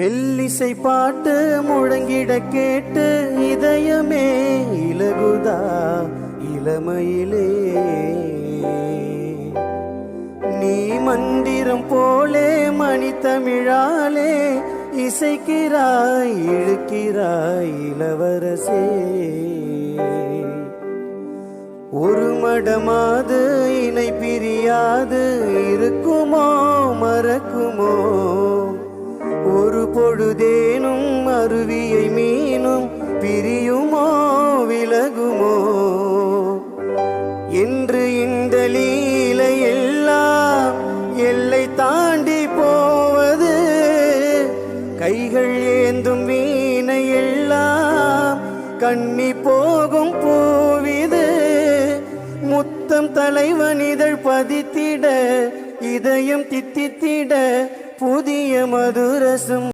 மெல்லிசை பாட்டு முழங்கிட கேட்டு இதயமே இலகுதா இளமையிலே. நீ மந்திரம் போலே மணித்தமிழாலே இசைக்கிறாய் இழுக்கிறாய் இளவரசே. ஒரு மடமாது இணை பிரியாது இருக்குமோ மறக்குமோ? ஒரு பொழுதேனும் அருவியை மீனும் பிரியுமோ விலகுமோ என்று இந்த லீலை எல்லாம் எல்லை தாண்டி போவது. கைகள் ஏந்தும் வீணை எல்லாம் கண்ணி போகும் பூவிது. முத்தம் தலைவன் இதழ் பதித்திட இதயம் தித்தித்திட புதிய மதுரசம்